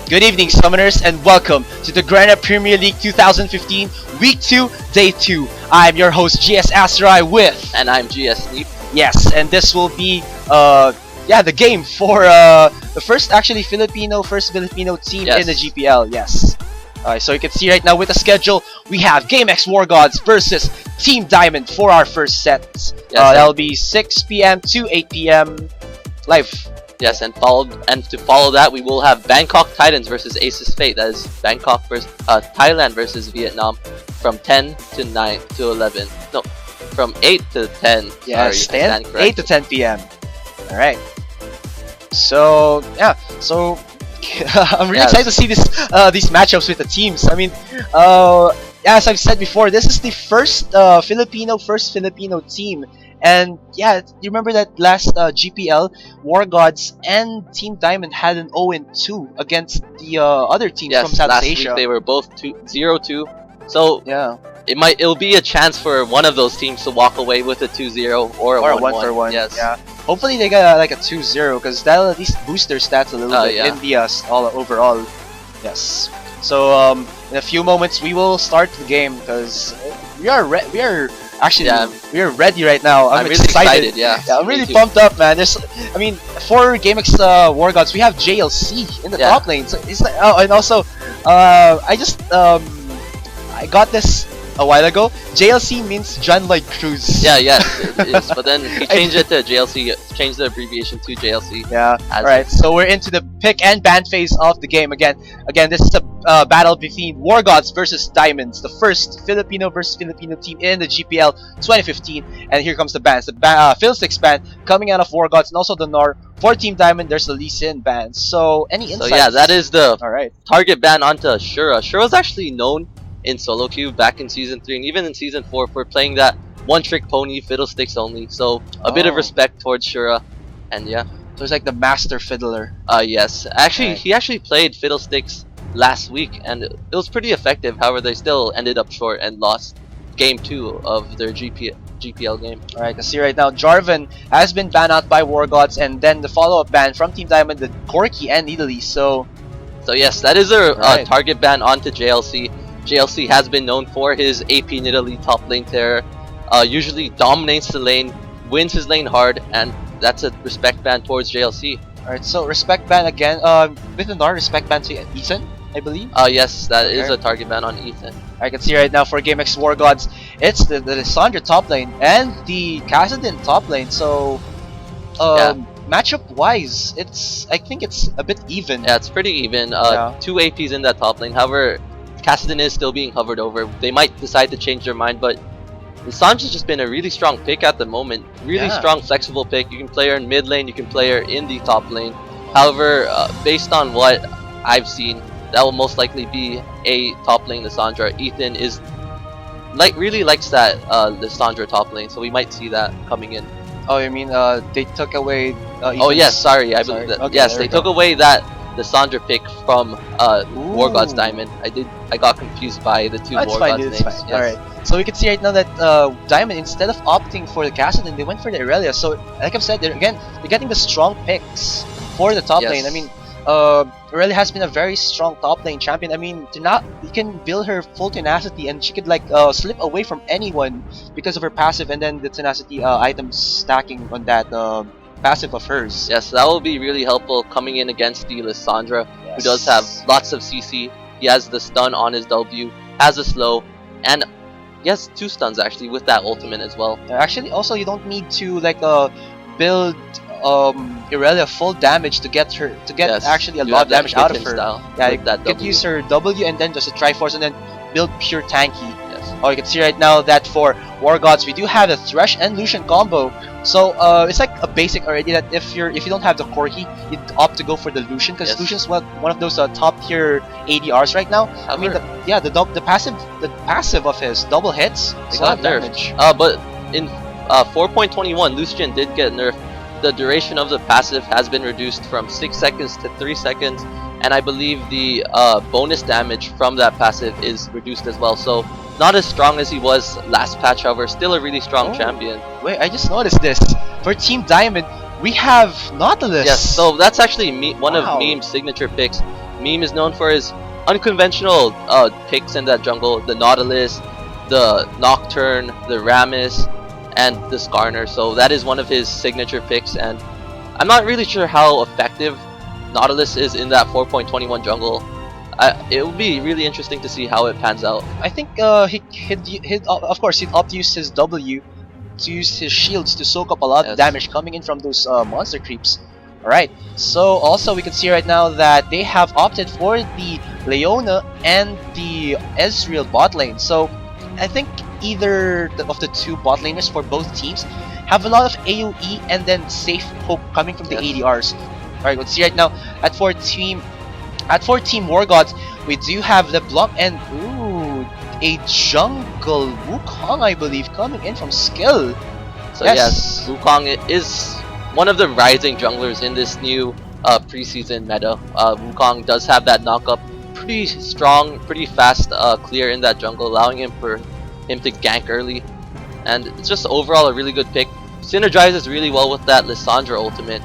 Good evening, summoners, and welcome to the Granite Premier League 2015 Week 2, Day 2. I'm your host, GS Asterai with... And I'm GS Neep. Yes, and this will be, the game for the first Filipino team in the GPL, yes. So you can see right now with the schedule, we have GameX Wargods versus Team Diamond for our first set. That'll be 6 p.m. to 8 p.m. live. Yes, and to follow that, we will have Bangkok Titans versus Aces Fate. That is Bangkok versus Thailand versus Vietnam from 10 to 9 to 11. No, from 8 to 10. Yes, 8 to 10 p.m. All right. So yeah, I'm really excited to see these matchups with the teams. I mean, as I've said before, this is the first Filipino team. And yeah, you remember that last GPL, Wargods and Team Diamond had an 0-2 against the other teams from Southeast Asia. Week they were both 0-2. So yeah, it'll be a chance for one of those teams to walk away with a 2-0 or a 1-1. Yes. Yeah. Hopefully they get like a 2-0 because that'll at least boost their stats a little bit in the all overall. Yes. So in a few moments we will start the game because we are ready right now. I'm really excited. Yeah, I'm really pumped up, man. For GameX Wargods, we have JLC in the top lane. So it's like, and also, I got this a while ago. JLC means John Lloyd Cruz. Yeah, yes, it is. But then he changed it to JLC. Changed the abbreviation to JLC. Yeah. Alright, so we're into the pick and ban phase of the game again. This is a battle between Wargods versus Diamonds, the first Filipino versus Filipino team in the GPL 2015. And here comes the bans. The Fiddlesticks ban coming out of Wargods, and also the Nor for Team Diamond. There's the Lee Sin ban. So any insights? So yeah, that is the target ban onto Shura. Shura's actually known in solo queue back in season 3 and even in season 4 for playing that one-trick pony, Fiddlesticks only. So a bit of respect towards Shura, and yeah. So it's like the master fiddler. Yes. Actually, he actually played Fiddlesticks last week, and it was pretty effective. However, they still ended up short and lost game 2 of their GPL game. Alright, I see right now Jarvan has been banned out by Wargods, and then the follow-up ban from Team Diamond, the Corky and Italy. So yes, that is a target ban onto JLC. JLC has been known for his AP Nidalee top lane terror. Usually dominates the lane, wins his lane hard, and that's a respect ban towards JLC. Alright, so respect ban again. With another respect ban to Ethan, I believe. Yes, that is a target ban on Ethan. I can see right now for GameX Wargods, it's the Lissandra top lane and the Kassadin top lane. So matchup wise, I think it's a bit even. Yeah, it's pretty even. 2 APs in that top lane. However, Kassadin is still being hovered over. They might decide to change their mind, but Lissandra's just been a really strong pick at the moment. Really strong, flexible pick. You can play her in mid lane, you can play her in the top lane. However, based on what I've seen, that will most likely be a top lane Lissandra. Ethan is really likes that Lissandra top lane, so we might see that coming in. Oh, you mean they took away? Oh yes, sorry. I believe that. Okay, yes, they took away that Lissandra pick from Wargods Diamond. I got confused by the two Wargods names. Yes. Alright. So we can see right now that Diamond, instead of opting for the Kassadin, they went for the Irelia. So like I've said, they're getting the strong picks for the top lane. I mean, Irelia has been a very strong top lane champion. I mean, you can build her full tenacity, and she could slip away from anyone because of her passive, and then the tenacity items stacking on that passive of hers. Yes, that will be really helpful coming in against the Lissandra, who does have lots of CC. He has the stun on his W, has a slow, and he has 2 stuns actually with that ultimate as well. Actually, also you don't need to build Irelia full damage to get actually a lot of damage out of her. Yeah, you can use her W and then just a Triforce and then build pure tanky. Oh, you can see right now that for Wargods we do have a Thresh and Lucian combo. So it's like a basic already that if you don't have the Corki, you'd opt to go for the Lucian because Lucian's one of those top tier ADRs right now. I mean, the passive of his double hits. They got nerfed. But in 4.21, Lucian did get nerfed. The duration of the passive has been reduced from 6 seconds to 3 seconds, and I believe the bonus damage from that passive is reduced as well. So not as strong as he was last patch, however, still a really strong champion. Wait, I just noticed this. For Team Diamond, we have Nautilus. Yes, so that's actually one of Meme's signature picks. Meme is known for his unconventional picks in that jungle, the Nautilus, the Nocturne, the Rammus, and the Skarner. So that is one of his signature picks, and I'm not really sure how effective Nautilus is in that 4.21 jungle. It will be really interesting to see how it pans out. I think of course he'd opt to use his W to use his shields to soak up a lot of damage coming in from those monster creeps. Alright, so also we can see right now that they have opted for the Leona and the Ezreal bot lane. So I think either of the two bot laners for both teams have a lot of AoE and then safe hope coming from the ADRs. Alright, let's see right now at 4 team Wargods, we do have the block and ooh, a jungle Wukong, I believe, coming in from skill. So yes, Wukong is one of the rising junglers in this new preseason meta. Wukong does have that knockup, pretty strong, pretty fast clear in that jungle, allowing him to gank early, and it's just overall a really good pick. Synergizes really well with that Lissandra ultimate,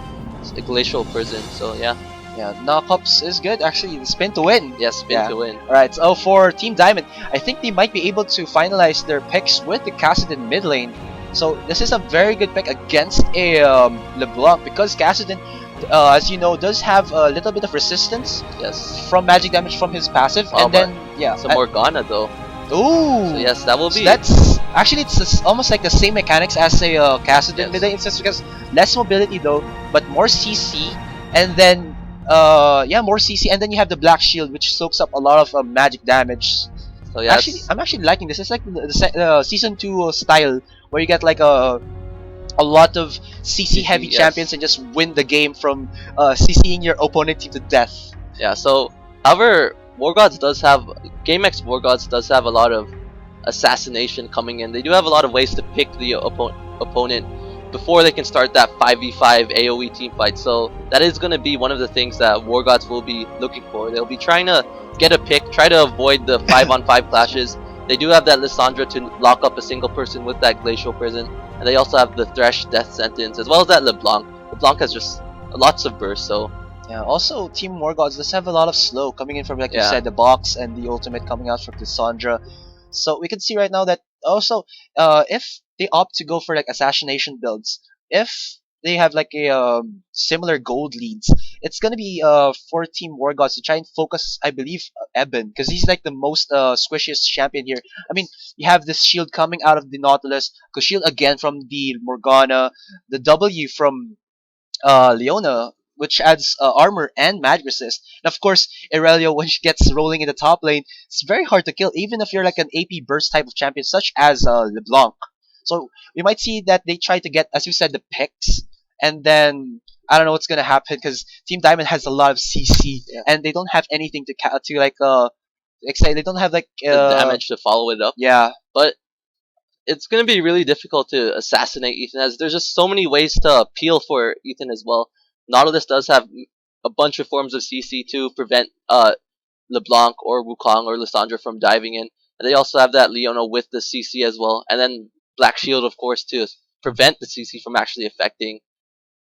Glacial Prison. So yeah. Yeah, knockups is good. Actually, spin to win. Yes, spin to win. Alright, so for Team Diamond, I think they might be able to finalize their picks with the Kassadin mid lane. So this is a very good pick against a LeBlanc because Kassadin, as you know, does have a little bit of resistance from magic damage from his passive, and then some Morgana though. Ooh! So yes, that will be. So that's actually it's almost like the same mechanics as a Kassadin mid lane. It's just because less mobility though, but more CC, and then more CC, and then you have the black shield which soaks up a lot of magic damage. So yeah, I'm actually liking this. It's like the season 2 style where you get like a lot of CC heavy champions and just win the game from CCing your opponent team to death. Yeah. So however, GameX Wargods does have a lot of assassination coming in. They do have a lot of ways to pick the opponent before they can start that 5v5 AoE team fight. So that is going to be one of the things that Wargods will be looking for. They'll be trying to get a pick, try to avoid the 5-on-5 clashes. They do have that Lissandra to lock up a single person with that Glacial Prison, and they also have the Thresh Death Sentence, as well as that LeBlanc. LeBlanc has just lots of burst, so... Yeah, also Team Wargods does have a lot of slow coming in from, like you said, the box and the ultimate coming out from Lissandra. So we can see right now that also, if they opt to go for like assassination builds, if they have like a similar gold leads, it's gonna be for Team Wargods to try and focus, I believe, Eben, because he's like the most squishiest champion here. I mean, you have this shield coming out of the Nautilus, shield again from the Morgana, the W from Leona, which adds armor and magic resist. And of course, Irelia, when she gets rolling in the top lane, it's very hard to kill, even if you're like an AP burst type of champion, such as LeBlanc. So we might see that they try to get, as you said, the picks, and then I don't know what's gonna happen because Team Diamond has a lot of CC, and they don't have anything to they don't have like the damage to follow it up. Yeah, but it's going to be really difficult to assassinate Ethan, as there's just so many ways to appeal for Ethan as well. Nautilus does have a bunch of forms of CC to prevent LeBlanc or Wukong or Lissandra from diving in. And they also have that Leona with the CC as well. And then Black Shield, of course, to prevent the CC from actually affecting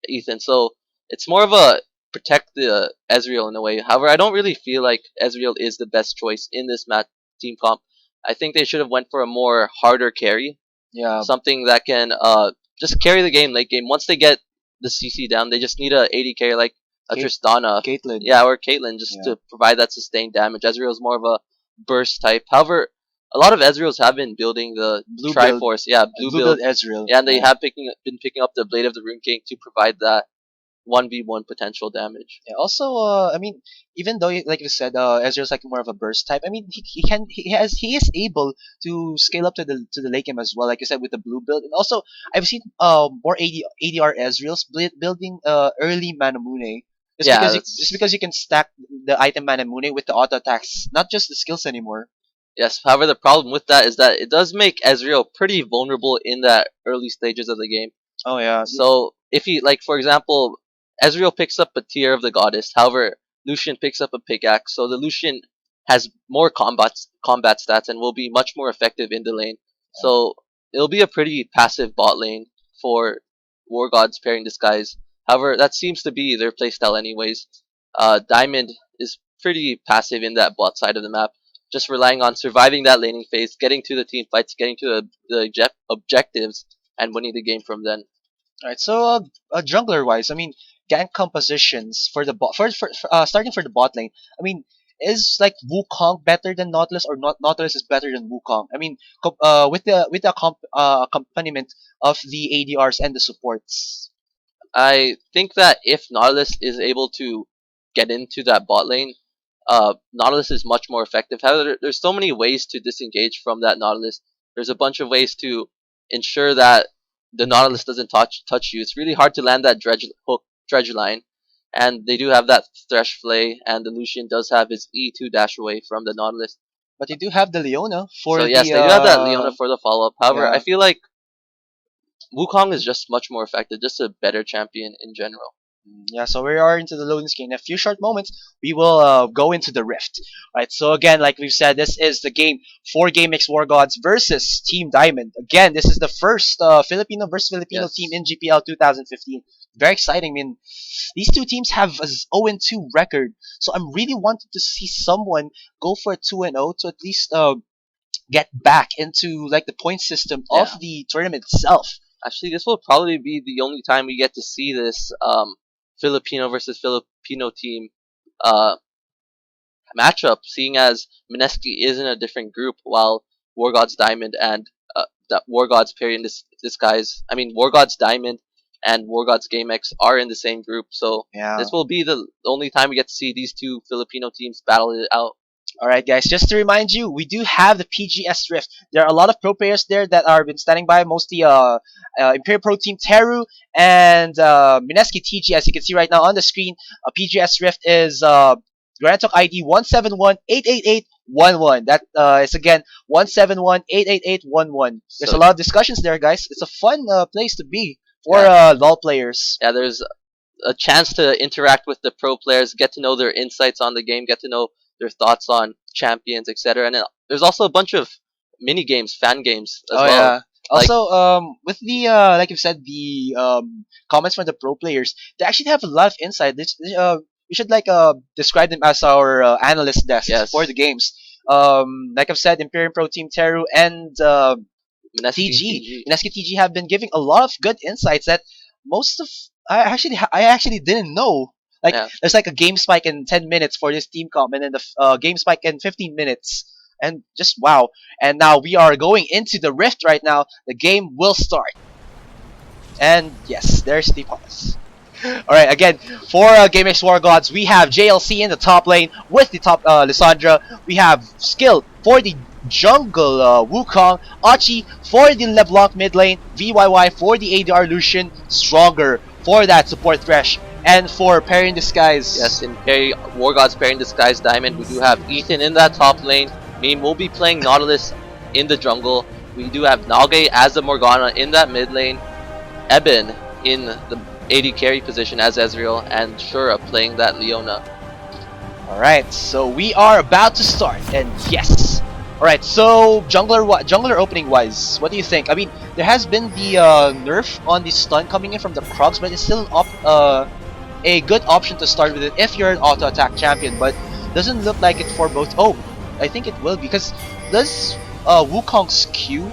Ethan. So it's more of a protect the Ezreal in a way. However, I don't really feel like Ezreal is the best choice in this team comp. I think they should have went for a more harder carry. Yeah. Something that can just carry the game late game. Once they get the CC down, they just need a 80 carry like a Tristana. Caitlyn. Yeah, or Caitlyn, just to provide that sustained damage. Ezreal is more of a burst type. However, a lot of Ezreals have been building the Blue Triforce. Build. Blue build Ezreal. Yeah, and they have been picking up the Blade of the Rune King to provide that 1v1 potential damage. Yeah, also, I mean, even though, like you said, Ezreal's like more of a burst type. I mean, he is able to scale up to the late game as well, like you said, with the blue build. And also, I've seen more ADR Ezreals building early Manamune. Just because you can stack the item Manamune with the auto attacks, not just the skills anymore. Yes, however, the problem with that is that it does make Ezreal pretty vulnerable in that early stages of the game. Oh yeah. So if he, like for example, Ezreal picks up a tier of the goddess, however, Lucian picks up a pickaxe, so the Lucian has more combat stats and will be much more effective in the lane. So it'll be a pretty passive bot lane for Wargods pairing this guys. However, that seems to be their playstyle anyways. Diamond is pretty passive in that bot side of the map, just relying on surviving that laning phase, getting to the team fights, getting to the objectives, and winning the game from then. Alright, so jungler wise, I mean, gank compositions for the bot for starting for the bot lane. I mean, is like Wukong better than Nautilus, or Nautilus is better than Wukong? I mean, with the accompaniment of the ADRs and the supports. I think that if Nautilus is able to get into that bot lane, Nautilus is much more effective. However, there's so many ways to disengage from that Nautilus. There's a bunch of ways to ensure that the Nautilus doesn't touch you. It's really hard to land that dredge line, and they do have that Thresh Flay, and the Lucian does have his E2 dash away from the Nautilus. But they do have the Leona for so yes, they do have that Leona for the follow up. However, yeah. I feel like Wukong is just much more effective, just a better champion in general. Yeah, so we are into the loading screen. In a few short moments, we will go into the Rift. Right, so again, like we've said, this is the game for GameX Wargods versus Team Diamond. Again, this is the first Filipino versus Filipino team in GPL 2015. Very exciting. I mean, these two teams have a 0-2 record, so I'm really wanting to see someone go for a 2-0 to at least get back into like the point system of the tournament itself. Actually, this will probably be the only time we get to see this Filipino versus Filipino team matchup, seeing as Mineski is in a different group, while Wargods Diamond and Wargods Perry in Disguise, I mean Wargods Diamond and Wargods GameX are in the same group. So this will be the only time we get to see these two Filipino teams battle it out. Alright guys, just to remind you, we do have the PGS Rift. There are a lot of pro players there that are been standing by, mostly Imperial Pro Team Teru and Mineski TG. As you can see right now on the screen, PGS Rift is Grantok ID 171-888-11. That is again 171-888-11. There's a lot of discussions there, guys. It's a fun place to be for LoL players. Yeah, there's a chance to interact with the pro players, get to know their insights on the game, get to know their thoughts on champions, etc. And there's also a bunch of mini games, fan games as well. Yeah. Also, with the like you said, the comments from the pro players, they actually have a lot of insight. We should like describe them as our analyst desk for the games. Like I've said, Imperial Pro Team Teru and Mineski TG have been giving a lot of good insights that most of I actually didn't know. Like there's like a game spike in 10 minutes for this team comp, and then the game spike in 15 minutes. And just wow. And now we are going into the Rift right now. The game will start. And yes, there's the pause. Alright, again, for GameX Wargods, we have JLC in the top lane with the top Lissandra. We have Skill for the jungle Wukong, Achi for the LeBlanc mid lane, VYY for the ADR Lucian, Stronger for that support Thresh. And for Perry in Disguise. Yes, in Wargods Perry in Disguise Diamond, we do have Ethan in that top lane. Meme will be playing Nautilus in the jungle. We do have Nalgay as a Morgana in that mid lane. Eben in the AD carry position as Ezreal, and Shura playing that Leona. Alright, so we are about to start, and yes. Alright, so jungler opening wise, what do you think? I mean, there has been the nerf on the stun coming in from the Krugs, but it's still a good option to start with it if you're an auto attack champion, but doesn't look like it for both. Oh, I think it will, because does Wukong's Q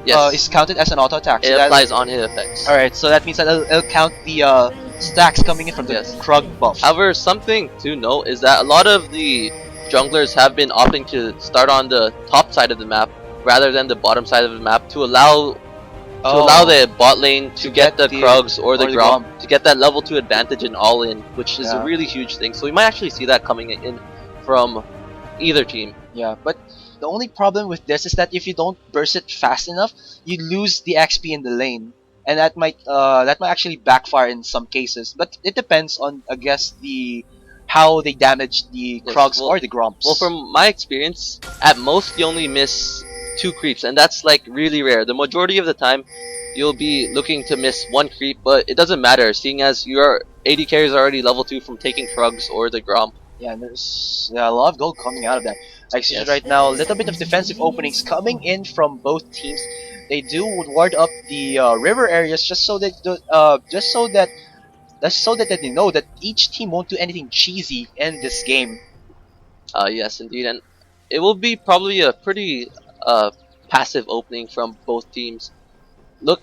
is counted as an auto attack? So it applies on hit effects. Alright, so that means that it'll count the stacks coming in from the Krug buff. However, something to note is that a lot of the junglers have been opting to start on the top side of the map rather than the bottom side of the map to allow the bot lane to get the Krugs or the Grom to get that level 2 advantage in all-in, which is a really huge thing. So we might actually see that coming in from either team. Yeah, but the only problem with this is that if you don't burst it fast enough, you lose the XP in the lane, and that might actually backfire in some cases. But it depends on, I guess, how they damage the Krugs or the Gromps. Well, from my experience, at most you only miss 2 creeps, and that's like really rare. The majority of the time, you'll be looking to miss 1 creep, but it doesn't matter, seeing as your AD carries are already level 2 from taking Krugs or the Gromp. Yeah, and there's a lot of gold coming out of that. Like right now, a little bit of defensive openings coming in from both teams. They do ward up the river areas just so that That's so that they know that each team won't do anything cheesy in this game. Yes, indeed, and it will be probably a pretty passive opening from both teams. Look,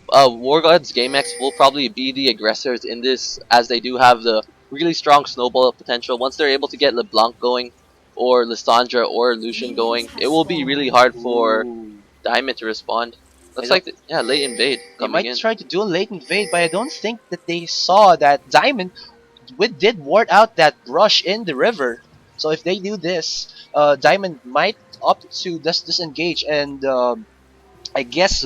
Wargods GameX will probably be the aggressors in this, as they do have the really strong snowball potential. Once they're able to get LeBlanc going, or Lissandra or Lucian going, it will be really hard for Diamond to respond. Looks like, yeah, late invade They coming might in. try to do a late invade, but I don't think that they saw that Diamond did ward out that rush in the river. So if they do this, Diamond might opt to just disengage and I guess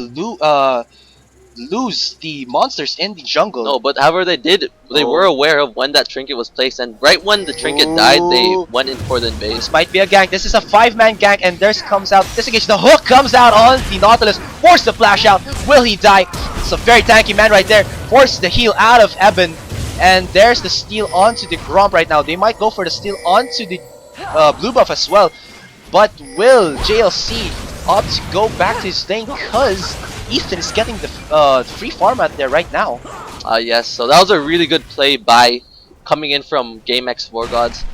lose the monsters in the jungle. No, but however they were aware of when that trinket was placed, and right when the trinket died, they went in for the invade. This might be a gank. This is a 5-man gank, and there's comes out disengage. The hook comes out on the Nautilus, force the flash out. Will he die? It's a very tanky man right there. Force the heal out of Eben, and there's the steal onto the Gromp right now. They might go for the steal onto the blue buff as well, but will JLC opt to go back to his lane because Ethan is getting the free farm out there right now. Yes, so that was a really good play by coming in from GameX Wargods.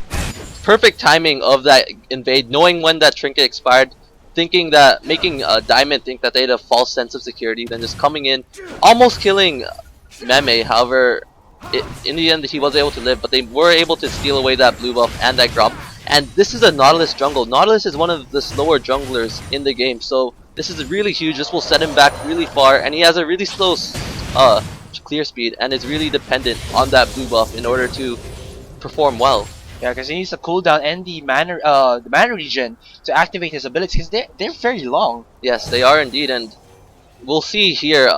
Perfect timing of that invade, knowing when that trinket expired, thinking that, making Diamond think that they had a false sense of security, then just coming in, almost killing Meme. However, in the end he was able to live, but they were able to steal away that blue buff and that Gromp. And this is a Nautilus jungle. Nautilus is one of the slower junglers in the game, so this is really huge. This will set him back really far, and he has a really slow clear speed, and is really dependent on that blue buff in order to perform well. Yeah, because he needs a cooldown and the mana regen to activate his abilities, because they're very long. Yes, they are indeed, and we'll see here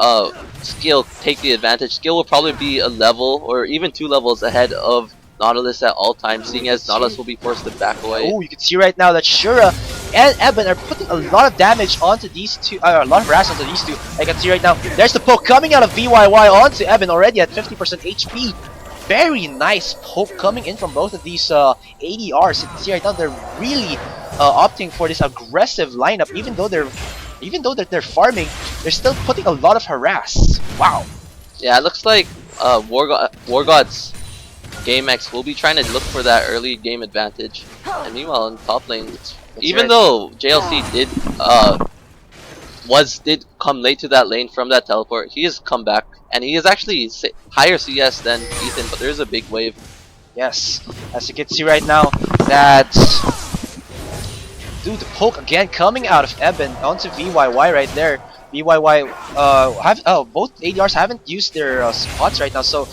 Skill take the advantage. Skill will probably be a level or even 2 levels ahead of Nautilus at all times, seeing as Nautilus will be forced to back away. Oh, you can see right now that Shura and Eben are putting a lot of damage onto these two, a lot of harass onto these two. I can see right now, there's the poke coming out of VYY onto Eben already at 50% HP. Very nice poke coming in from both of these ADRs. You can see right now they're really opting for this aggressive lineup, even though they're farming, they're still putting a lot of harass. Wow. Yeah, it looks like Wargods GameX will be trying to look for that early game advantage. And meanwhile, in top lane, even though JLC did come late to that lane from that teleport, he has come back, and he is actually higher CS than Ethan, but there's a big wave. Yes, as you can see right now, that dude, the poke again coming out of Eben onto VYY right there. VYY both ADRs haven't used their spots right now, so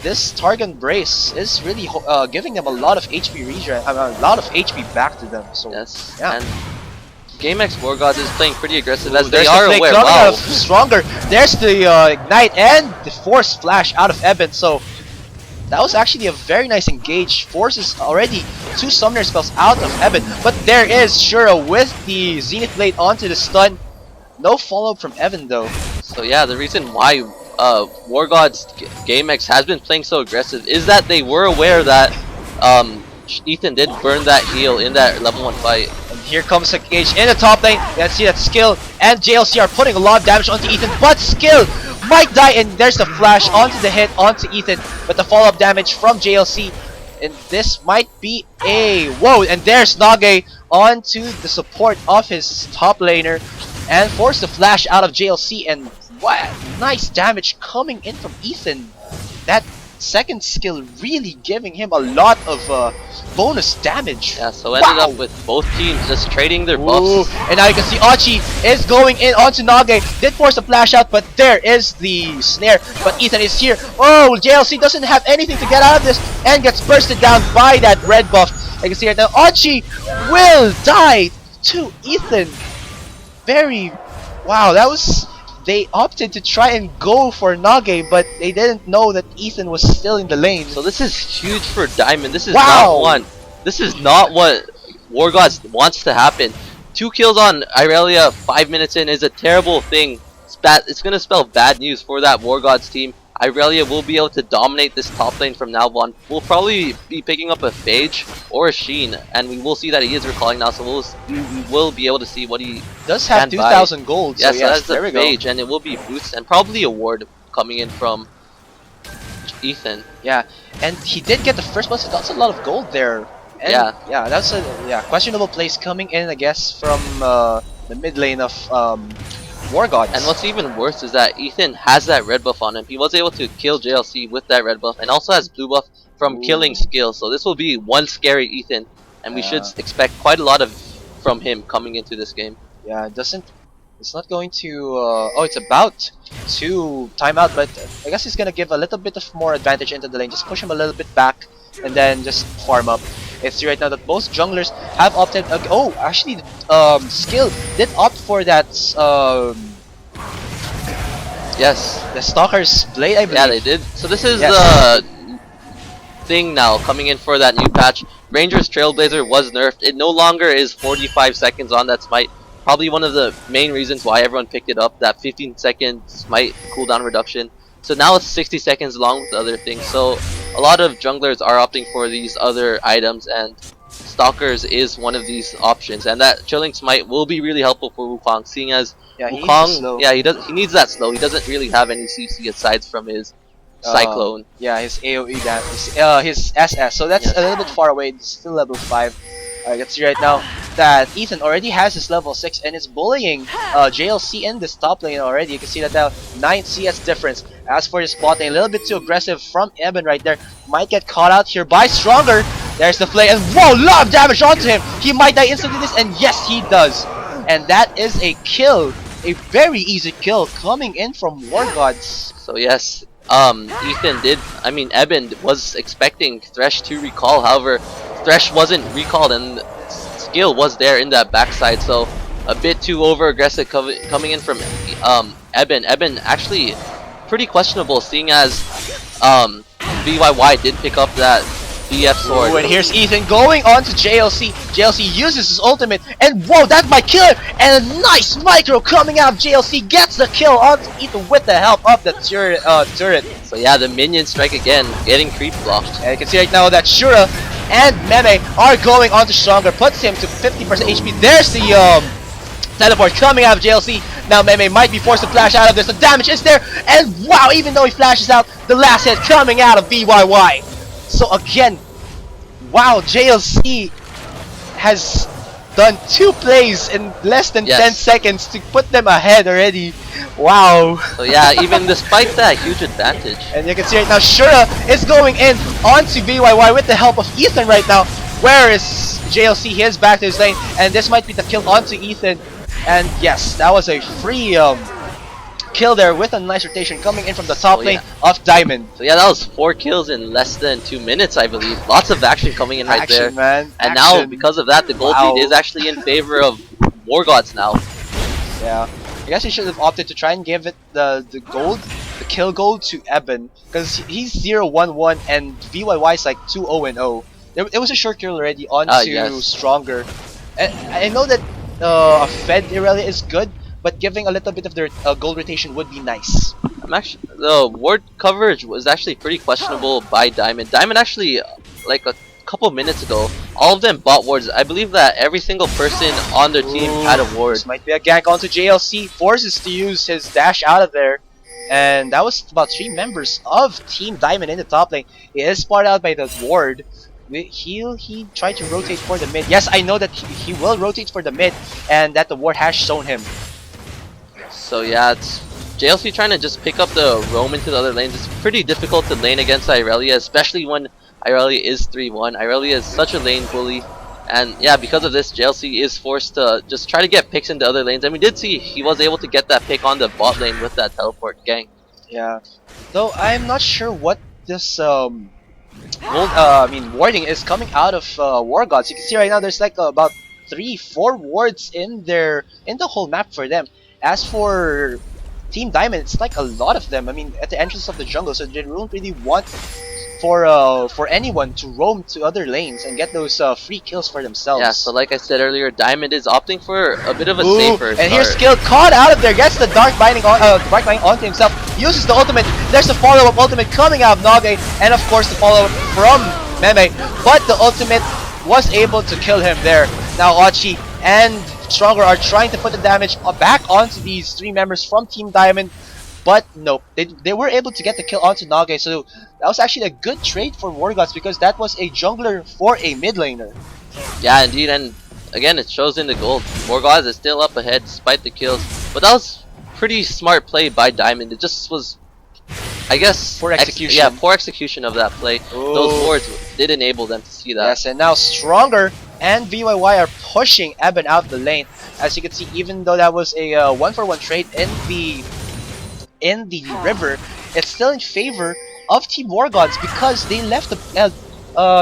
this Targon Brace is really giving them a lot of HP regen, a lot of HP back to them. So yes, yeah. And GameX Wargods is playing pretty aggressive, as they are aware. Wow. Stronger. There's the Ignite and the Force Flash out of Eben. So that was actually a very nice engage. Forces already 2 Summoner spells out of Eben, but there is Shura with the Zenith Blade onto the stun. No follow-up from Eben though. So yeah, the reason why Wargods GameX has been playing so aggressive is that they were aware that Ethan did burn that heal in that level 1 fight. And here comes a cage in the top lane. You can see that Skill and JLC are putting a lot of damage onto Ethan, but Skill might die, and there's the flash onto the hit onto Ethan, but the follow-up damage from JLC, and this might be a whoa, and there's Nage onto the support of his top laner and force the flash out of JLC, and what nice damage coming in from Ethan. That second skill really giving him a lot of bonus damage. Yeah, so ended up with both teams just trading their buffs. And now you can see Achi is going in onto Nage. Did force a flash out, but there is the snare. But Ethan is here. Oh, JLC doesn't have anything to get out of this and gets bursted down by that red buff. You can see right now, Achi will die to Ethan. Wow, that was... They opted to try and go for Nage, but they didn't know that Ethan was still in the lane. So this is huge for Diamond. This is This is not what Wargods wants to happen. 2 kills on Irelia 5 minutes in is a terrible thing. It's gonna spell bad news for that Wargods team. Irelia will be able to dominate this top lane from now on. We'll probably be picking up a Phage or a Sheen, and we will see that he is recalling now, so we will be able to see what he does have 2,000 gold. Yes, so that's a Phage, and it will be boosts and probably a ward coming in from Ethan. Yeah, and he did get the first blood, so that's a lot of gold there. And yeah, that's a questionable place coming in, I guess, from the mid lane of Wargods. And what's even worse is that Ethan has that red buff on him. He was able to kill JLC with that red buff, and also has blue buff from killing skill. So this will be one scary Ethan, and we should expect quite a lot of from him coming into this game. Yeah, it's not going to. Oh, it's about to time out, but I guess he's gonna give a little bit of more advantage into the lane. Just push him a little bit back, and then just farm up. It's right now that most junglers have opted. Oh, actually, Skill did opt for that. Yes, the Stalker's Blade, I believe. Yeah, they did. So this is the thing now coming in for that new patch. Ranger's Trailblazer was nerfed. It no longer is 45 seconds on that smite. Probably one of the main reasons why everyone picked it up. That 15-second smite cooldown reduction. So now it's 60 seconds along with the other things. So a lot of junglers are opting for these other items, and Stalkers is one of these options. And that Chilling Smite will be really helpful for Wukong, seeing as Wukong, he needs that slow. He doesn't really have any CC aside from his Cyclone. Yeah, his AoE damage, his SS. So that's a little bit far away. It's still level 5. I can see right now that Ethan already has his level 6 and is bullying JLC in this top lane already. You can see that now 9 CS difference. As for his bot lane, a little bit too aggressive from Eben right there. Might get caught out here by Stronger. There's the play, and whoa, lot of damage onto him. He might die instantly this, and yes, he does. And that is a kill, a very easy kill coming in from Wargods. So yes, Eben was expecting Thresh to recall. However, Thresh wasn't recalled, and Skill was there in that backside. So a bit too over aggressive coming in from Eben. Eben actually pretty questionable, seeing as BYY did pick up that BF sword. Ooh, and here's Ethan going on to JLC. JLC uses his ultimate, and whoa, that might kill him! And a nice micro coming out of JLC gets the kill on Ethan with the help of the turret. So yeah, the minions strike again, getting creep blocked. And you can see right now that Shura and Meme are going on to Stronger, puts him to 50% HP. There's the teleport coming out of JLC. Now Meme might be forced to flash out of this. The damage is there, and wow, even though he flashes out, the last hit coming out of BYY. So again, wow, JLC has done 2 plays in less than 10 seconds to put them ahead already. Wow. So yeah, even despite that huge advantage. And you can see right now, Shura is going in onto BYY with the help of Ethan right now. Where is JLC? He is back to his lane, and this might be the kill onto Ethan. And yes, that was a free kill there with a nice rotation coming in from the top lane of Diamond. So yeah, that was 4 kills in less than 2 minutes, I believe. Lots of action coming in right there. Man. And now, because of that, the gold lead is actually in favor of Wargods now. Yeah. I guess he should have opted to try and give it the kill gold to Eben, because he's 0-1-1 and VYY is like 2-0-0. There was a short kill already onto Stronger. I know that a Fed Irelia is good, but giving a little bit of their gold rotation would be nice. The ward coverage was actually pretty questionable by Diamond. Diamond actually, like a couple minutes ago, all of them bought wards. I believe that every single person on their team had a ward. This might be a gank onto JLC. Forces to use his dash out of there. And that was about 3 members of Team Diamond in the top lane. He is spotted out by the ward. He tried to rotate for the mid. Yes, I know that he will rotate for the mid, and that the ward has shown him. So yeah, it's JLC trying to just pick up the roam into the other lanes. It's pretty difficult to lane against Irelia, especially when Irelia is 3-1. Irelia is such a lane bully, and yeah, because of this, JLC is forced to just try to get picks into other lanes. And we did see he was able to get that pick on the bot lane with that teleport gank. Yeah, though I'm not sure what this warding is coming out of Wargods. You can see right now there's like about 3-4 wards in the whole map for them. As for Team Diamond, it's like a lot of them. I mean, at the entrance of the jungle, so they don't really want for anyone to roam to other lanes and get those free kills for themselves. Yeah, so like I said earlier, Diamond is opting for a bit of a safer and here's Skill caught out of there, gets the dark binding onto himself, uses the ultimate. There's the follow-up ultimate coming out of Nage, and of course the follow-up from Meme, but the ultimate was able to kill him there. Now Ochi and Stronger are trying to put the damage back onto these 3 members from Team Diamond. But nope, they were able to get the kill onto Nage, so that was actually a good trade for Wargods because that was a jungler for a mid laner. Yeah, indeed, and again, it shows in the gold. Wargods is still up ahead despite the kills, but that was pretty smart play by Diamond. It just was, I guess, poor execution. Poor execution of that play. Ooh. Those wards did enable them to see that. Yes, and now Stronger and VYY are pushing Eben out the lane. As you can see, even though that was a 1-for-1 trade in the river, it's still in favor of Team Wargods because they left the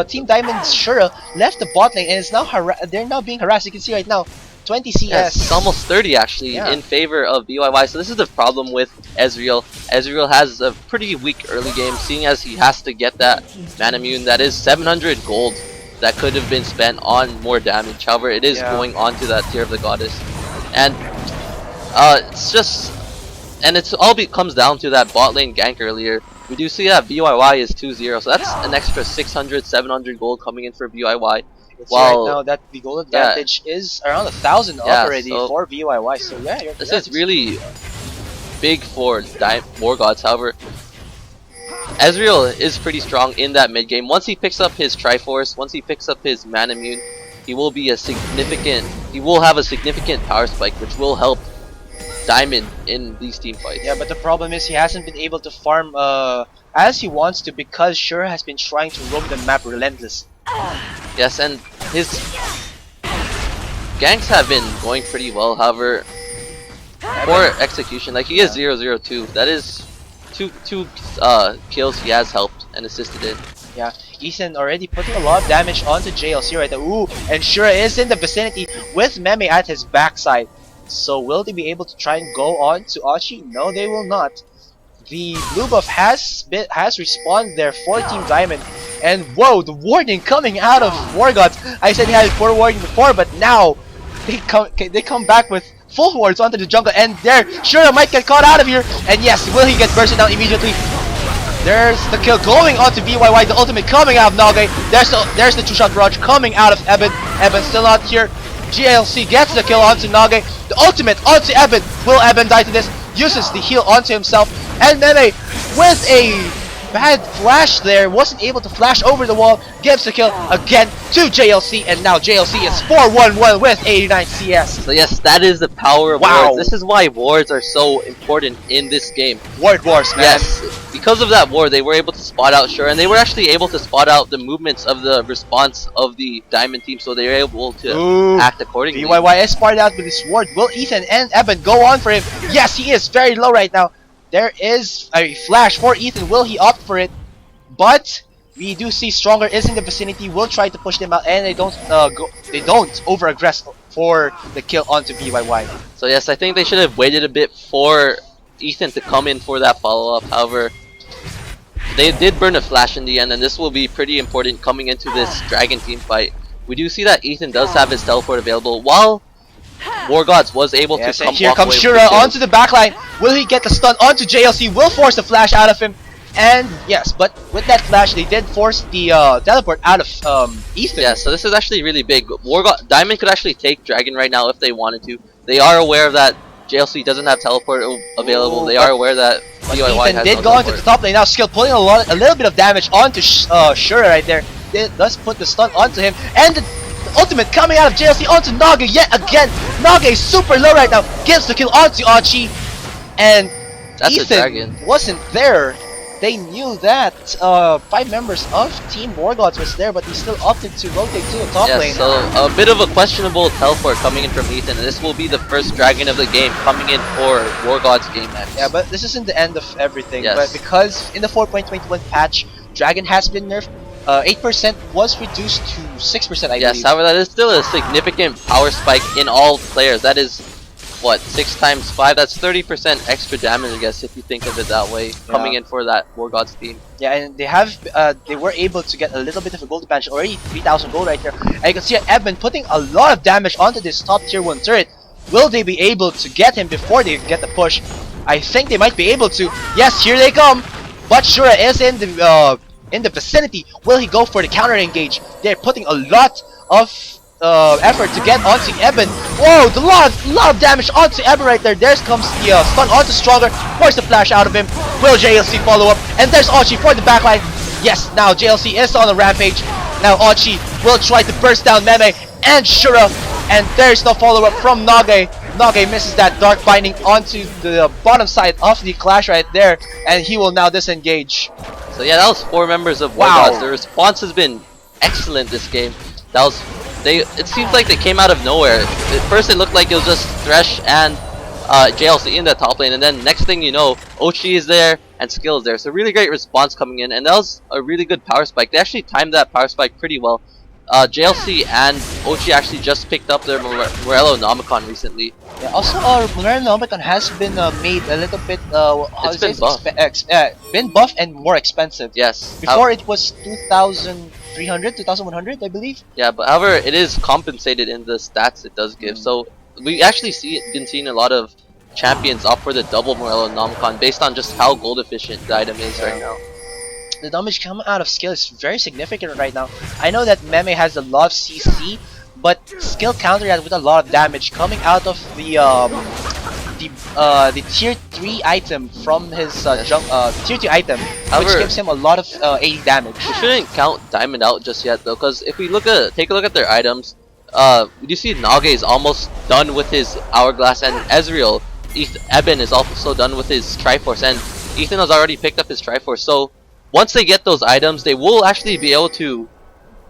Team Diamond's Shura left the bot lane and it's now they're now being harassed. You can see right now 20 CS. Yes, it's almost 30 actually in favor of BYY. So this is the problem with Ezreal. Ezreal has a pretty weak early game, seeing as he has to get that mana immune that is 700 gold that could have been spent on more damage. However, it is going on to that tier of the goddess, and it's just, and it's all comes down to that bot lane gank earlier. We do see that BYY is 2-0, so that's an extra 600, 700 gold coming in for BYY. Well, right now that the gold advantage is around 1,000 already for BYY. So yeah, this is really big for Wargods. However, Ezreal is pretty strong in that mid game. Once he picks up his Triforce, once he picks up his mana immune, he will have a significant power spike, which will help Diamond in these team fights. Yeah, but the problem is he hasn't been able to farm as he wants to because Shura has been trying to roam the map relentless. Yes, and his ganks have been going pretty well. However, poor execution. Like, he is 0-0-2. That is two kills he has helped and assisted in. Yeah, Ethan already putting a lot of damage onto JLC right there. Ooh, and Shura is in the vicinity with Meme at his backside. So will they be able to try and go on to Achi? No, they will not. The blue buff has respawned there for Team Diamond. And whoa, the warning coming out of Wargods. I said he had poor warning before, but now they come back with full wards onto the jungle, and there Shura might get caught out of here. And yes, will he get bursted down immediately? There's the kill going onto BYY, the ultimate coming out of Nage. There's the two-shot barrage coming out of Eben. Eben still not here. GLC gets the kill onto Nage. The ultimate onto Eben. Will Eben die to this? Uses the heal onto himself. And Meme with a bad flash there, wasn't able to flash over the wall, gives the kill again to JLC, and now JLC is 4-1-1 with 89 CS. So yes, that is the power of wards. This is why wards are so important in this game. Ward wars, man. Yes, because of that ward, they were able to spot out Shura, and they were actually able to spot out the movements of the response of the Diamond team, so they were able to act accordingly. BYY is spotted out with his ward. Will Ethan and Eben go on for him? Yes, he is very low right now. There is a flash for Ethan. Will he opt for it? But we do see Stronger is in the vicinity. Will try to push them out, and they don't over aggress for the kill onto BYY. So yes, I think they should have waited a bit for Ethan to come in for that follow up. However, they did burn a flash in the end, and this will be pretty important coming into this Dragon team fight. We do see that Ethan does have his teleport available, while Wargods was able to come. Here comes Shura onto the backline. Will he get the stun onto JLC? Will force the flash out of him. And yes, but with that flash, they did force the teleport out of Ethan. Yeah, so this is actually really big. Diamond could actually take Dragon right now if they wanted to. They are aware that JLC doesn't have teleport available. They are aware that Ethan did go into the top lane now. Skill pulling a little bit of damage onto Shura right there. It does put the stun onto him, and the ultimate coming out of JLC onto Nage yet again. Nage is super low right now. Gives the kill onto Achi, and that's Ethan wasn't there. They knew that 5 members of Team Wargods was there, but he still opted to rotate to the top lane. So a bit of a questionable teleport coming in from Ethan, and this will be the first Dragon of the game coming in for Wargods GameX. Yeah, but this isn't the end of everything. But because in the 4.21 patch, Dragon has been nerfed. 8% was reduced to 6%, I believe. Yes, however, that is still a significant power spike in all players. That is, what, 6 times 5? That's 30% extra damage, I guess, if you think of it that way, coming in for that Wargods team. Yeah, and they were able to get a little bit of a gold advantage, already 3,000 gold right there. And you can see Eben putting a lot of damage onto this top tier 1 turret. Will they be able to get him before they get the push? I think they might be able to. Yes, here they come. But Shura is in the vicinity. Will he go for the counter engage? They're putting a lot of effort to get onto Eben. Whoa, the lot of damage onto Eben right there. There comes the stun onto Stronger. Force the flash out of him. Will JLC follow up? And there's Ochi for the backline. Yes, now JLC is on a rampage. Now Ochi will try to burst down Meme and Shura. And there's no follow-up from Nage. Nage misses that Dark Binding onto the bottom side of the Clash right there. And he will now disengage. So yeah, that was 4 members of Wargods. The response has been excellent this game. That was it seems like they came out of nowhere. At first it looked like it was just Thresh and JLC in the top lane, and then next thing you know, Ochi is there and Skill is there. So really great response coming in, and that was a really good power spike. They actually timed that power spike pretty well. JLC and Ochi actually just picked up their Morello Nomicon recently. Yeah, also, Morello Nomicon has been made a little bit, been buffed and more expensive. Yes. Before it was 2,300, 2,100, I believe. Yeah, but however, it is compensated in the stats it does give. So we actually been seeing a lot of champions opt for the double Morello Nomicon based on just how gold efficient the item is right now. The damage coming out of Skill is very significant right now. I know that Meme has a lot of CC, but Skill countered that with a lot of damage coming out of the tier 3 item from his tier 2 item, which gives him a lot of 80 damage. We shouldn't count Diamond out just yet though, because if we take a look at their items, you see Nage is almost done with his Hourglass, and Ezreal, Eben is also done with his Triforce, and Ethan has already picked up his Triforce. So once they get those items, they will actually be able to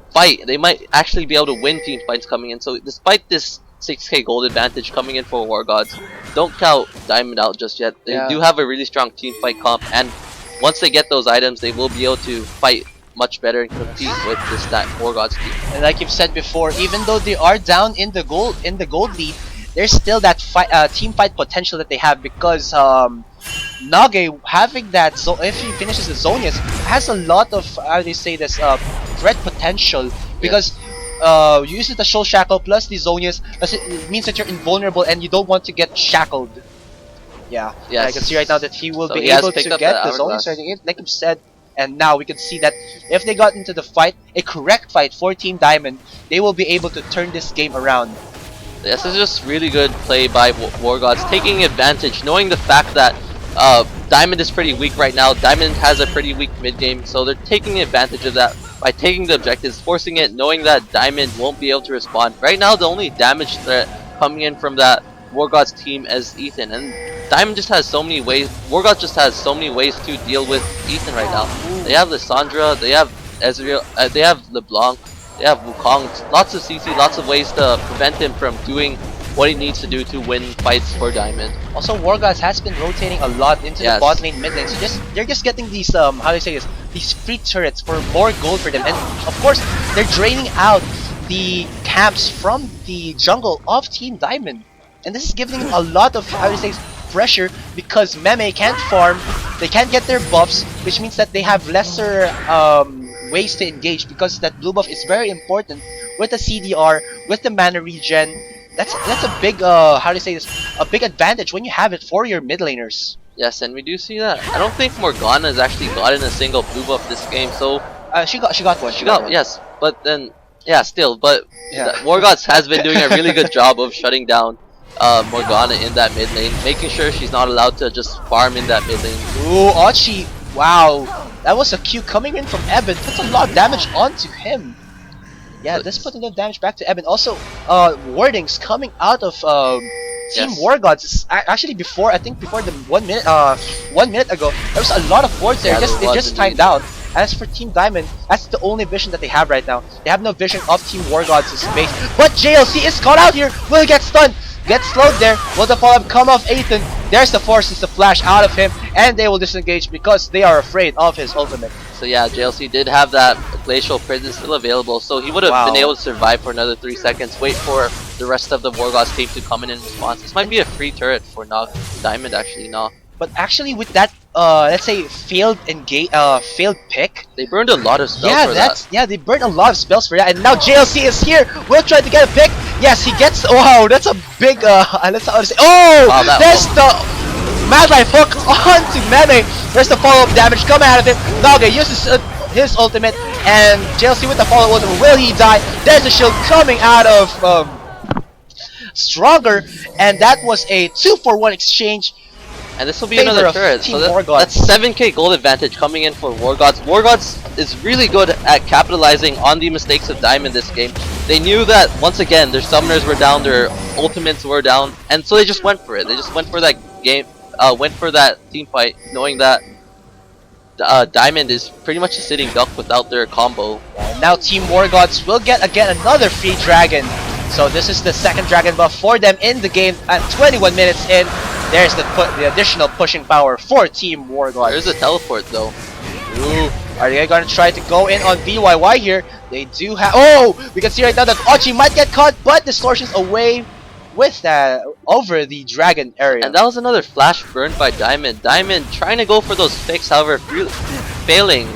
fight. They might actually be able to win team fights coming in. So despite this 6k gold advantage coming in for Wargods, don't count Diamond out just yet. They do have a really strong team fight comp, and once they get those items, they will be able to fight much better and compete with this Wargods team. And like you've said before, even though they are down in the gold lead, there's still that team fight potential that they have, because Nage having that, so if he finishes the Zonias, has a lot of, how do they say this, threat potential, because you use the Soul Shackle plus the Zonias, it means that you're invulnerable and you don't want to get shackled. Yeah, I can see right now that he will be able to get the Zonias, like you said. And now we can see that if they got into the fight, a correct fight for Team Diamond, they will be able to turn this game around. Yes, this is just really good play by Wargods, taking advantage, knowing the fact that Diamond is pretty weak right now. Diamond has a pretty weak mid game, so they're taking advantage of that by taking the objectives, forcing it, knowing that Diamond won't be able to respond. Right now, the only damage threat coming in from that Wargods team is Ethan, and Diamond just has so many ways. Wargods just has so many ways to deal with Ethan right now. They have Lissandra, they have Ezreal, they have LeBlanc, they have Wukong. Lots of CC, lots of ways to prevent him from doing what he needs to do to win fights for Diamond. Also, Wargods has been rotating a lot into the bot lane, mid lane. So they're just getting these how do I say this? These free turrets for more gold for them, and of course they're draining out the camps from the jungle of Team Diamond, and this is giving them a lot of, how do I say, pressure, because Meme can't farm, they can't get their buffs, which means that they have lesser ways to engage, because that blue buff is very important with the CDR, with the mana regen. That's a big how do you say this? A big advantage when you have it for your mid laners. Yes, and we do see that. I don't think Morgana has actually gotten a single blue buff this game, so she got one. Yes, but then still, but Wargods has been doing a really good job of shutting down Morgana in that mid lane, making sure she's not allowed to just farm in that mid lane. Ooh, Ochi! Wow, that was a Q coming in from Eben. Puts a lot of damage onto him. Yeah, this put enough damage back to Eben. Also, wardings coming out of Team Wargods. Actually, I think before the 1 minute ago, there was a lot of wards there. It just timed out. As for Team Diamond, that's the only vision that they have right now. They have no vision of Team Wargods' space. But JLC is caught out here. Will he get stunned? Get slowed there. Will the follow-up come off Ethan? There's the forces to flash out of him, and they will disengage because they are afraid of his ultimate. So yeah, JLC did have that Glacial Prison still available, so he would have been able to survive for another 3 seconds, wait for the rest of the Wargods team to come in response. This might be a free turret for Diamond actually, But actually with that, let's say, failed pick, they burned a lot of spells for that. Yeah, they burned a lot of spells for that, and now JLC is here. Will try to get a pick. Yes, he gets. Wow, that's a big. Let's say. Oh, wow, there's the Mad Life hook onto Meme. There's the follow-up damage coming out of it. Nage uses his ultimate, and JLC with the follow ultimate. Will he die? There's a shield coming out of Stronger, and that was a 2-for-1 exchange. And this will be another turret. So that's 7k gold advantage coming in for Wargods. Wargods is really good at capitalizing on the mistakes of Diamond this game. They knew that once again their summoners were down, their ultimates were down, and so they just went for it. They just went for that game, went for that team fight, knowing that Diamond is pretty much a sitting duck without their combo. Now Team Wargods will get again another free dragon. So this is the second dragon buff for them in the game at 21 minutes in. There's the additional pushing power for Team Wargods. There's a teleport though. Ooh, are they going to try to go in on VYY here? They do have. Oh, we can see right now that Ochi might get caught, but Distortion's away with that over the dragon area. And that was another flash burned by Diamond. Diamond trying to go for those picks, however, failing,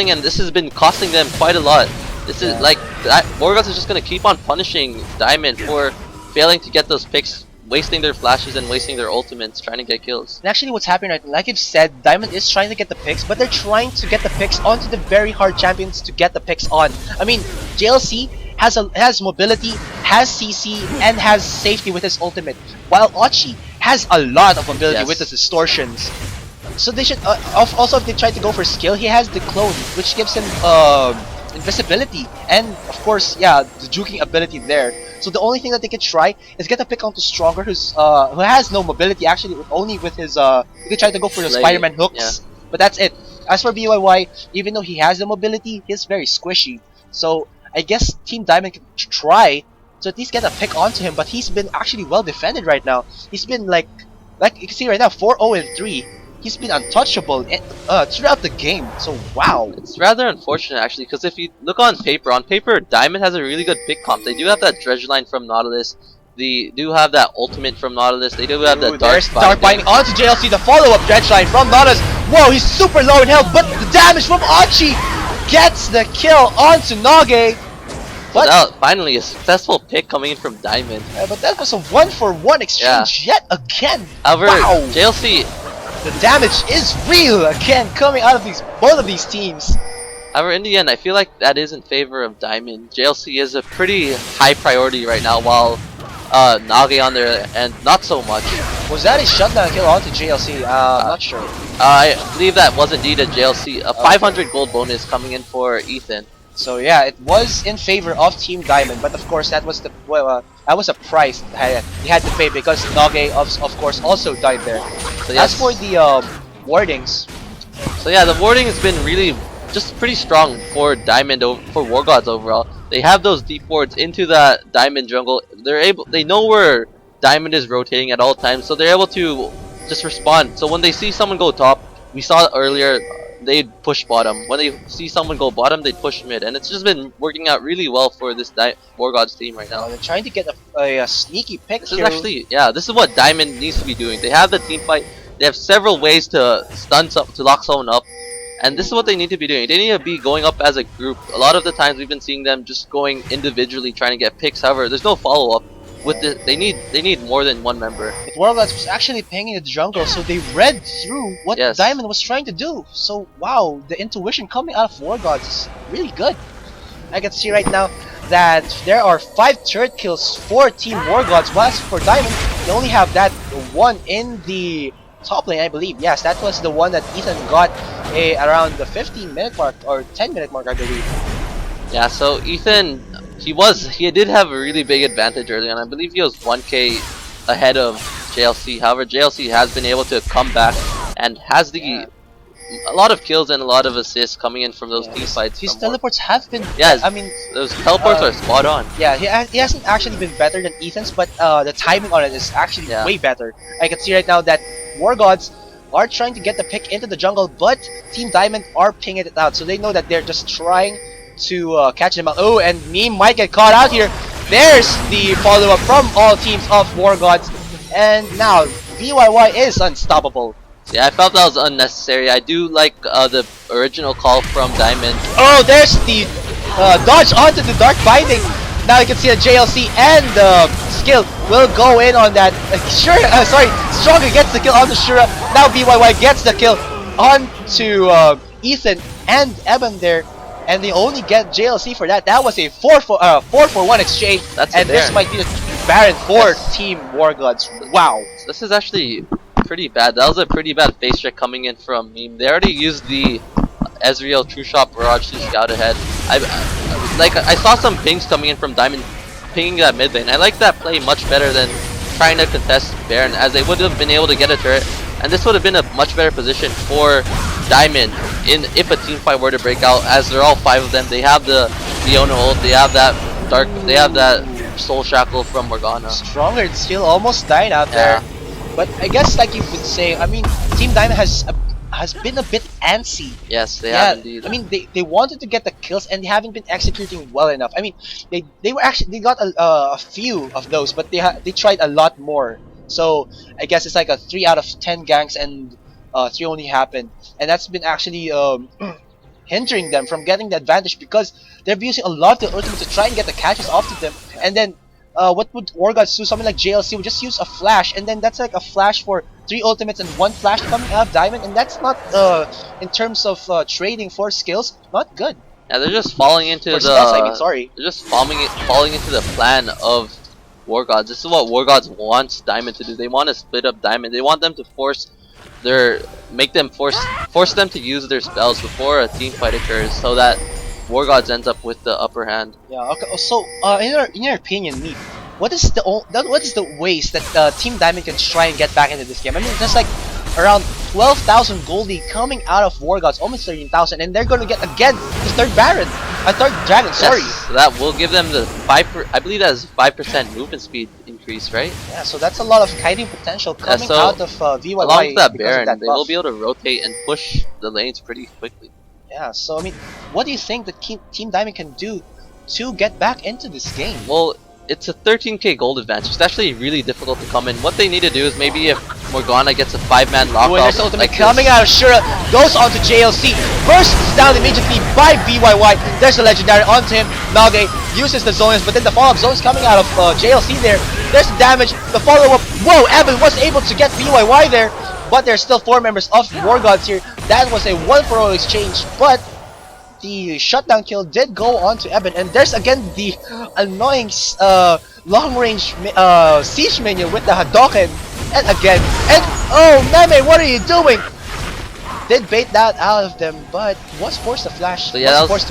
and this has been costing them quite a lot. This is like that. Wargods is just gonna keep on punishing Diamond for failing to get those picks, wasting their flashes and wasting their ultimates, trying to get kills. And actually what's happening right now, like you've said, Diamond is trying to get the picks, but they're trying to get the picks onto the very hard champions to get the picks on. I mean, JLC has mobility, has CC, and has safety with his ultimate, while Ochi has a lot of mobility with his distortions. So they should also, if they try to go for skill, he has the clone, which gives him invisibility, and of course, yeah, the juking ability there. So the only thing that they can try is get a pick onto Stronger, who has no mobility actually, only with his you can try to go for the Spider-Man hooks, but that's it. As for VYY, even though he has the mobility, he's very squishy. So I guess Team Diamond can try to at least get a pick onto him, but he's been actually well defended right now. He's been like you can see right now, 4-0-3. He's been untouchable throughout the game. So wow, it's rather unfortunate actually, because if you look on paper, Diamond has a really good pick comp. They do have that dredge line from Nautilus. They do have that ultimate from Nautilus. They do have that dark binding onto JLC. The follow-up dredge line from Nautilus. Whoa, he's super low in health, but the damage from Ochi gets the kill onto Nage. But that, finally a successful pick coming in from Diamond. But that was a 1-for-1 exchange yet again. However, wow. JLC, the damage is real again coming out of both of these teams. However, in the end, I feel like that is in favor of Diamond. JLC is a pretty high priority right now, while Nage on there and not so much. Was that a shutdown kill onto JLC? I'm not sure. I believe that was indeed a JLC. A 500 gold bonus coming in for Ethan. So yeah, it was in favor of Team Diamond, but of course that was the that was a price he had to pay, because Nage of course also died there. So as for the wardings, so yeah, the warding has been really just pretty strong for Diamond for Wargods overall. They have those deep wards into that Diamond jungle. They know where Diamond is rotating at all times, so they're able to just respond. So when they see someone go top, we saw earlier, they'd push bottom. When they see someone go bottom, they'd push mid, and it's just been working out really well for this Wargods team right now. They're trying to get a sneaky pick. This is actually, yeah, this is what Diamond needs to be doing. They have the team fight. They have several ways to to lock someone up, and this is what they need to be doing. They need to be going up as a group. A lot of the times we've been seeing them just going individually trying to get picks. However, there's no follow up. With this, they need more than one member. But Wargods was actually pinging the jungle, so they read through what Diamond was trying to do. So wow, the intuition coming out of Wargods is really good. I can see right now that there are 5 turret kills for Team Wargods, whilst for Diamond, they only have that one in the top lane, I believe. Yes, that was the one that Ethan got around the 15-minute mark or 10-minute mark, I believe. Yeah, so Ethan, he did have a really big advantage early on. I believe he was 1k ahead of JLC. However, JLC has been able to come back and has a lot of kills and a lot of assists coming in from those team fights. His teleports have been, I mean, those teleports are spot on. Yeah, he hasn't actually been better than Ethan's, but the timing on it is actually way better. I can see right now that Wargods are trying to get the pick into the jungle, but Team Diamond are pinging it out, so they know that they're just trying to catch them out. Oh, and Meme might get caught out here. There's the follow-up from all teams of Wargods, and now VYY is unstoppable. Yeah, I felt that was unnecessary. I do like the original call from Diamond. Oh, there's the dodge onto the Dark Binding. Now you can see that JLC and Skill will go in on that. Stronger gets the kill onto Shura. Now VYY gets the kill onto Ethan and Evan there, and they only get JLC for that. That was a 4 for 1 exchange, and this might be the Baron for Team Wargods. Wow. So this is actually pretty bad. That was a pretty bad face check coming in from Meme. They already used the Ezreal True Shot Barrage to scout ahead. I saw some pings coming in from Diamond, pinging that mid lane. I like that play much better than trying to contest Baron, as they would have been able to get a turret, and this would have been a much better position for Diamond if a team fight were to break out, as they're all 5 of them. They have the Leona ult, they have that they have that Soul Shackle from Morgana. Stronger still almost died out there. But I guess, like you've been saying, I mean, Team Diamond has been a bit antsy. Yes, they have indeed. I mean, they wanted to get the kills and they haven't been executing well enough. I mean, they got a few of those, but they tried a lot more. So I guess it's like a 3 out of 10 ganks, and 3 only happened, and that's been actually hindering them from getting the advantage, because they're using a lot of the ultimate to try and get the catches off of them. And then what would Wargods do? Something like JLC would just use a flash, and then that's like a flash for 3 ultimates and 1 flash coming out of Diamond, and that's not in terms of trading for skills, not good. Yeah, they're just falling into They're just falling into the plan of Wargods. This is what Wargods wants Diamond to do. They want to split up Diamond. They want them to force them to use their spells before a team fight occurs, so that Wargods ends up with the upper hand. Yeah. Okay. So, in your opinion, Meep, what is the ways that Team Diamond can try and get back into this game? I mean, there's like around 12,000 goldie coming out of Wargods, almost 13,000, and they're gonna get again the third dragon. Sorry. Yes, so that will give them the I believe that is 5% movement speed increase, right? Yeah. So that's a lot of kiting potential coming out of VYY. Along with that Baron, they will be able to rotate and push the lanes pretty quickly. Yeah. So I mean, what do you think that Team Diamond can do to get back into this game? Well, it's a 13k gold advantage. It's actually really difficult to come in. What they need to do is, maybe if Morgana gets a 5-man lockoff, there's ultimate coming out of Shura, goes onto JLC, bursts down immediately by VYY. There's a legendary onto him. Nage uses the zones, but then the follow-up zones coming out of JLC there. There's the damage, the follow-up. Whoa, Evan was able to get VYY there, but there's still 4 members of Wargods here. That was a 1-for-0 exchange, but the shutdown kill did go on to Evan, and there's again the annoying long-range siege minion with the Hadoken, and oh Meme, what are you doing? Did bait that out of them, but was forced to flash. So yeah, that was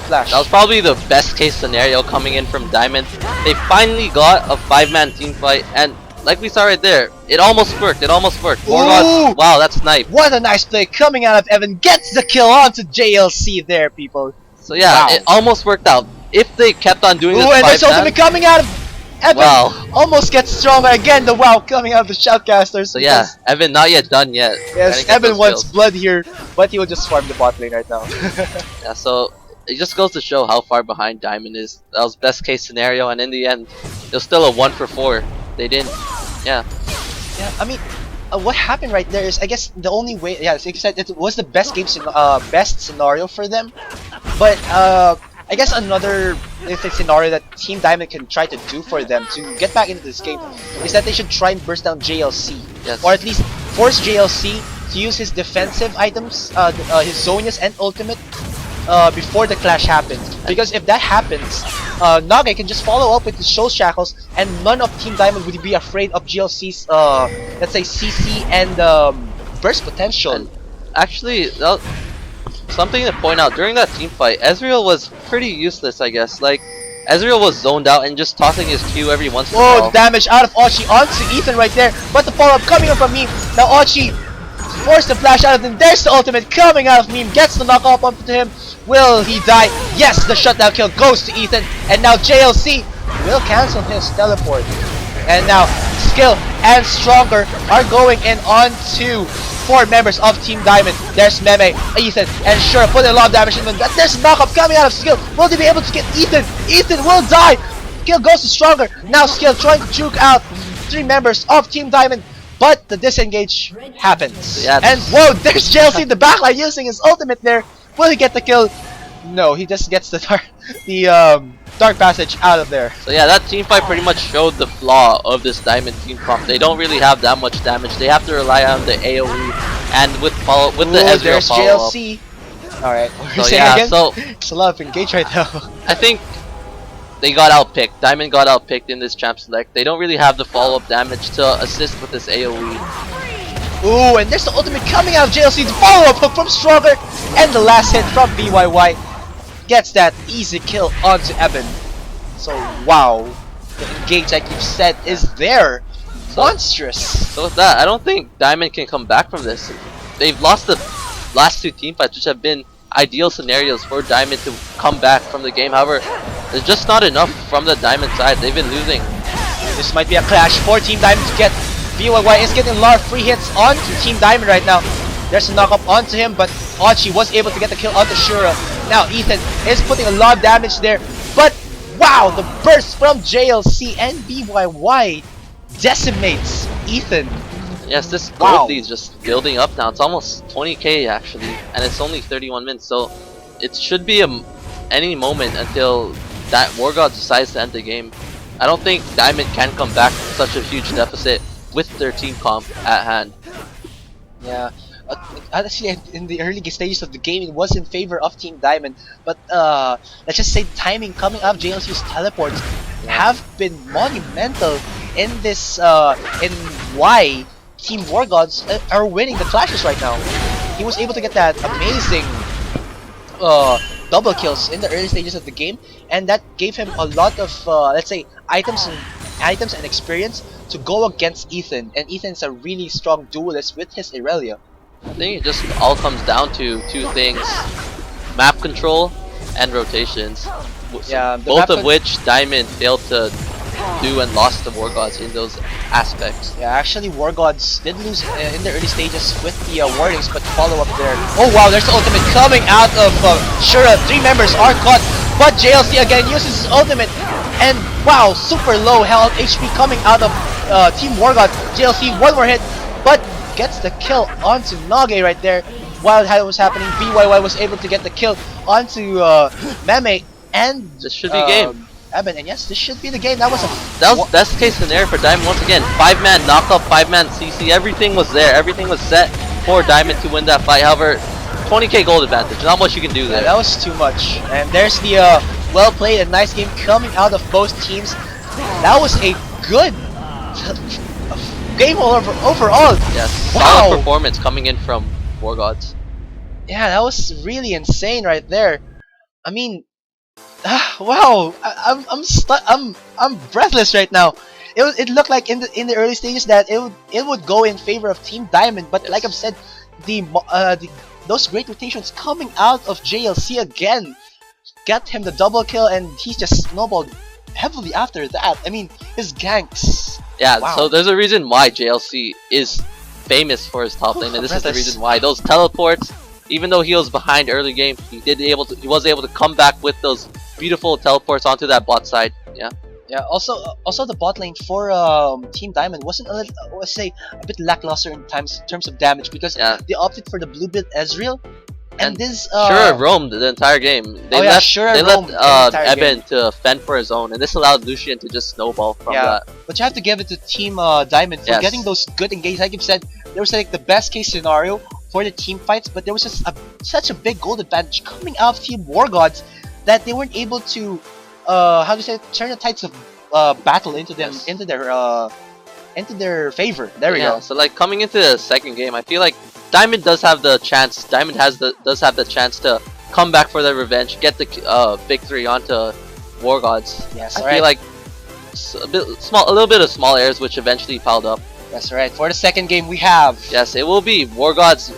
probably the best case scenario coming in from Diamond. They finally got a 5-man team fight, and like we saw right there, it almost worked. Wargods, wow, that's snipe. What a nice play coming out of Evan. Gets the kill onto JLC there, people. So yeah, it almost worked out. If they kept on doing this 5-man, and there's ultimate coming out of Evan. Wow. Almost gets stronger again. The wow coming out of the Shoutcasters. So yeah, Evan not yet done yet. Yes, Evan wants blood here, but he will just farm the bot lane right now. Yeah, so it just goes to show how far behind Diamond is. That was best case scenario, and in the end, it was still a 1-for-4. They didn't. Yeah. Yeah, I mean, what happened right there is, I guess the only way, yeah, like you said, it was the best scenario for them. But I guess another scenario that Team Diamond can try to do for them to get back into this game is that they should try and burst down JLC, or at least force JLC to use his defensive items, his Zonias and ultimate, before the clash happens. Because if that happens, Nage can just follow up with the Soul Shackles, and none of Team Diamond would be afraid of GLC's, let's say, CC and burst potential. And actually, something to point out, during that team fight, Ezreal was pretty useless, I guess. Like, Ezreal was zoned out and just tossing his Q every once in a while. Oh, the damage out of Ochi onto Ethan right there, but the follow-up coming up from Meme. Now Ochi forced the flash out of him. There's the ultimate coming out of Meme, gets the knockoff onto him. Will he die? Yes, the shutdown kill goes to Ethan, and now JLC will cancel his teleport. And now Skill and Stronger are going in on to 4 members of Team Diamond. There's Meme, Ethan, and Shura putting a lot of damage in them. There's a knockup coming out of Skill. Will they be able to get Ethan? Ethan will die. Skill goes to Stronger. Now Skill trying to juke out 3 members of Team Diamond, but the disengage happens. Yeah, and whoa, there's JLC in the backline using his ultimate there. Will he get the kill? No, he just gets the dark passage out of there. So yeah, that team fight pretty much showed the flaw of this Diamond team comp. They don't really have that much damage. They have to rely on the AoE, and with the Ezreal there's follow-up. JLC. Alright, So yeah, so it's a lot of engage right now. I think they got outpicked. Diamond got outpicked in this champ select. They don't really have the follow-up damage to assist with this AoE. Ooh, and there's the ultimate coming out of JLC. The follow-up hook from Stronger, and the last hit from BYY gets that easy kill onto Eben. So wow, the engage, like you said, is there. Monstrous. So with that, I don't think Diamond can come back from this. They've lost the last 2 team fights, which have been ideal scenarios for Diamond to come back from the game. However, there's just not enough from the Diamond side. They've been losing. This might be a clash for Team Diamond to get. BYY is getting a lot of free hits onto Team Diamond right now. There's a knock up onto him, but Archie was able to get the kill onto Shura. Now Ethan is putting a lot of damage there, but wow, the burst from JLC and BYY decimates Ethan. Yes, this gold lead is just building up now. It's almost 20k actually, and it's only 31 minutes, so it should be any moment until that Wargods decides to end the game. I don't think Diamond can come back from such a huge deficit with their team comp at hand. Yeah, actually in the early stages of the game it was in favor of Team Diamond, but let's just say timing coming out of JLC's teleports have been monumental in this in why Team Wargods are winning the clashes right now. He was able to get that amazing double kills in the early stages of the game, and that gave him a lot of let's say items and experience to go against Ethan, and Ethan's a really strong duelist with his Irelia. I think it just all comes down to 2 things: map control and rotations. Yeah, both of which Diamond failed to do and lost to Wargods in those aspects. Yeah, actually Wargods did lose in the early stages with the warnings, but follow up there. Oh wow, there's the ultimate coming out of Shura. 3 members are caught, but JLC again uses his ultimate, and wow, super low health HP coming out of Team Wargods. JLC, 1 more hit, but gets the kill onto Nage right there. While that was happening, BYY was able to get the kill onto Meme, and this should be game. Eben, and yes, this should be the game. That was best case scenario for Diamond once again. 5-man knockup, 5-man CC, everything was there. Everything was set for Diamond to win that fight. However, 20k gold advantage, not much you can do there. That was too much. And there's the well played and nice game coming out of both teams. That was a good game overall. Yes, wow. Solid performance coming in from Wargods. Yeah, that was really insane right there. I mean, wow, I'm breathless right now. It looked like in the early stages that it would go in favor of Team Diamond, but like I've said, those great rotations coming out of JLC again got him the double kill, and he just snowballed heavily after that. I mean, his ganks. Yeah, wow. So there's a reason why JLC is famous for his top lane, and this is the reason why. Those teleports, even though he was behind early game, he was able to come back with those beautiful teleports onto that bot side. Yeah. Yeah. Also the bot lane for Team Diamond wasn't let's say a bit lackluster in terms of damage, because they opted for the blue build Ezreal, and this Shura roamed the entire game. They let Eben to fend for his own, and this allowed Lucian to just snowball from that. But you have to give it to Team Diamond for getting those good engage. Like you've said, there was like the best case scenario for the team fights, but there was just such a big gold advantage coming out of Team Wargods that they weren't able to how do you say, turn the tides of battle into them into their favor. There we go. So like coming into the second game, I feel like Diamond does have the chance. Diamond does have the chance to come back for their revenge, get the victory onto Wargods. Yes, I feel like a little bit of small errors which eventually piled up. That's right. For the second game, we have it will be Wargods.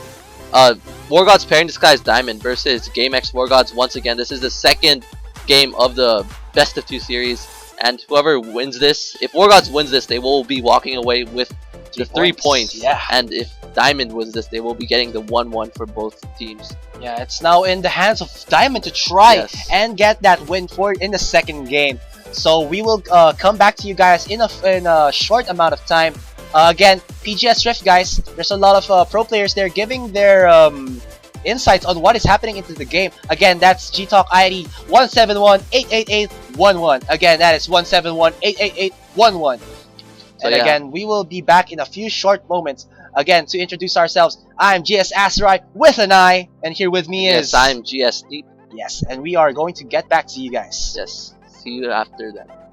Wargods Pairing Disguise Diamond versus GameX Wargods once again. This is the second game of the best of 2 series, and whoever wins this, if Wargods wins this, they will be walking away with the 3 points. Yeah. And if Diamond wins this, they will be getting the 1-1 for both teams. Yeah, it's now in the hands of Diamond to try and get that win in the second game. So we will come back to you guys in a short amount of time. Again, PGS Rift guys, there's a lot of pro players there giving their insights on what is happening into the game. Again, that's GTalk ID 171-888-11. Again, that is 171-888-11. So, and again, we will be back in a few short moments. Again, to introduce ourselves, I'm GS Asteroid with an I, and here with me is... Yes, I'm GS Deep. Yes, and we are going to get back to you guys. Yes, see you after that.